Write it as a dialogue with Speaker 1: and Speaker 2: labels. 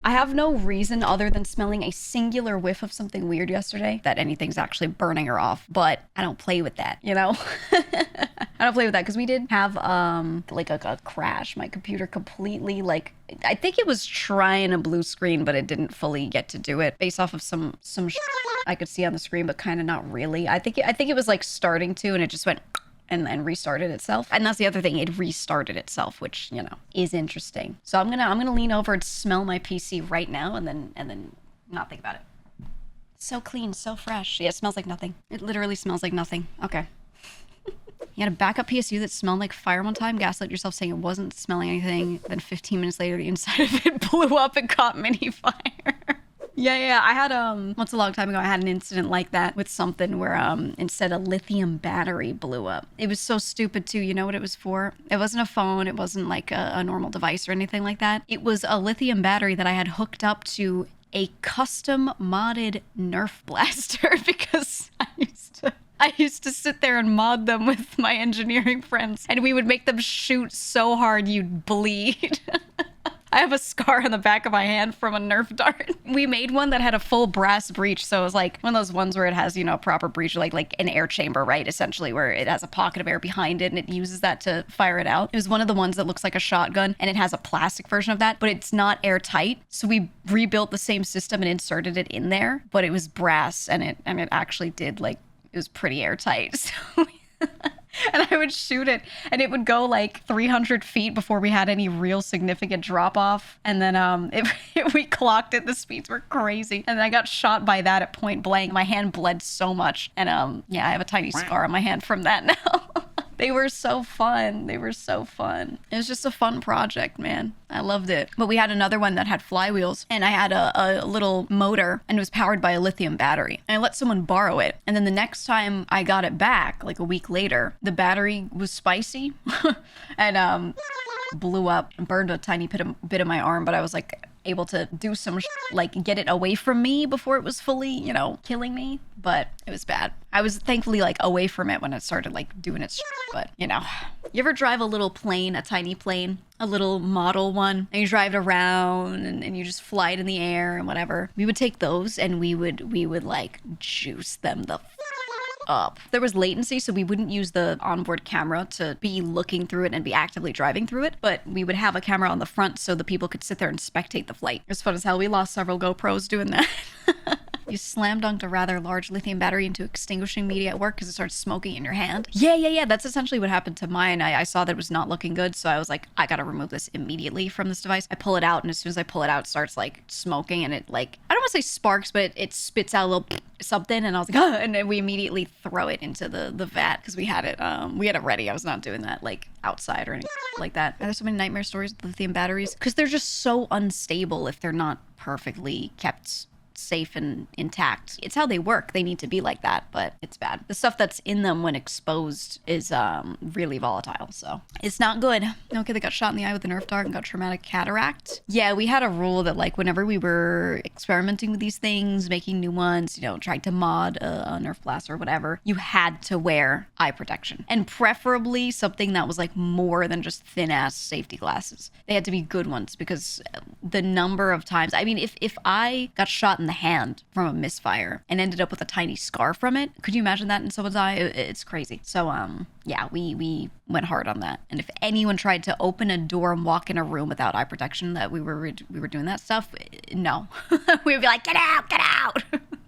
Speaker 1: I have no reason other than smelling a singular whiff of something weird yesterday that anything's actually burning her off, but I don't play with that, you know? I don't play with that because we did have like a crash. My computer completely like, I think it was trying a blue screen, but it didn't fully get to do it based off of some I could see on the screen, but kind of not really. I think it was like starting to, and it just went and restarted itself. And that's the other thing, it restarted itself, which, you know, is interesting. So I'm gonna lean over and smell my PC right now and then not think about it. So clean, so fresh. Yeah, it smells like nothing. It literally smells like nothing. Okay. You had a backup PSU that smelled like fire one time, gaslit yourself saying it wasn't smelling anything, then 15 minutes later the inside of it blew up and caught mini fire. Yeah, I had, once a long time ago, I had an incident like that with something where, instead a lithium battery blew up. It was so stupid too. You know what it was for? It wasn't a phone. It wasn't like a normal device or anything like that. It was a lithium battery that I had hooked up to a custom modded Nerf blaster because I used to sit there and mod them with my engineering friends, and we would make them shoot so hard you'd bleed. I have a scar on the back of my hand from a Nerf dart. We made one that had a full brass breech, so it was like one of those ones where it has, you know, a proper breech, like an air chamber, right? Essentially, where it has a pocket of air behind it and it uses that to fire it out. It was one of the ones that looks like a shotgun, and it has a plastic version of that, but it's not airtight. So we rebuilt the same system and inserted it in there, but it was brass, and it actually did, like, it was pretty airtight. So and I would shoot it, and it would go like 300 feet before we had any real significant drop off. And then we clocked it. The speeds were crazy. And then I got shot by that at point blank. My hand bled so much. And yeah, I have a tiny scar on my hand from that now. They were so fun. They were so fun. It was just a fun project, man. I loved it. But we had another one that had flywheels, and I had a little motor, and it was powered by a lithium battery. And I let someone borrow it. And then the next time I got it back, like a week later, the battery was spicy and blew up and burned a tiny bit of my arm. But I was like able to do some like get it away from me before it was fully, you know, killing me. But it was bad. I was thankfully like away from it when it started like doing its but you know. You ever drive a little plane, a tiny plane, a little model one, and you drive it around and you just fly it in the air and whatever? We would take those and we would like juice them the up. There was latency, so we wouldn't use the onboard camera to be looking through it and be actively driving through it, but we would have a camera on the front so the people could sit there and spectate the flight. It was fun as hell. We lost several GoPros doing that. You slam dunked a rather large lithium battery into extinguishing media at work because it started smoking in your hand. Yeah. That's essentially what happened to mine. I saw that it was not looking good, so I was like, I gotta remove this immediately from this device. I pull it out, and as soon as I pull it out, it starts like smoking, and it like, I don't want to say sparks, but it spits out a little something, and I was like, oh, and then we immediately throw it into the vat because we had it ready. I was not doing that like outside or anything like that. There's so many nightmare stories with lithium batteries because they're just so unstable if they're not perfectly kept safe and intact. It's how they work. They need to be like that, but it's bad. The stuff that's in them when exposed is really volatile, so it's not good. Okay, they got shot in the eye with a Nerf dart and got traumatic cataract. Yeah, we had a rule that like whenever we were experimenting with these things, making new ones, you know, trying to mod a Nerf blaster or whatever, you had to wear eye protection, and preferably something that was like more than just thin ass safety glasses. They had to be good ones because the number of times, I mean, if I got shot in the hand from a misfire and ended up with a tiny scar from it, could you imagine that in someone's eye? It's crazy. So yeah, we went hard on that. And if anyone tried to open a door and walk in a room without eye protection, that we were doing that stuff, no. We would be like, get out.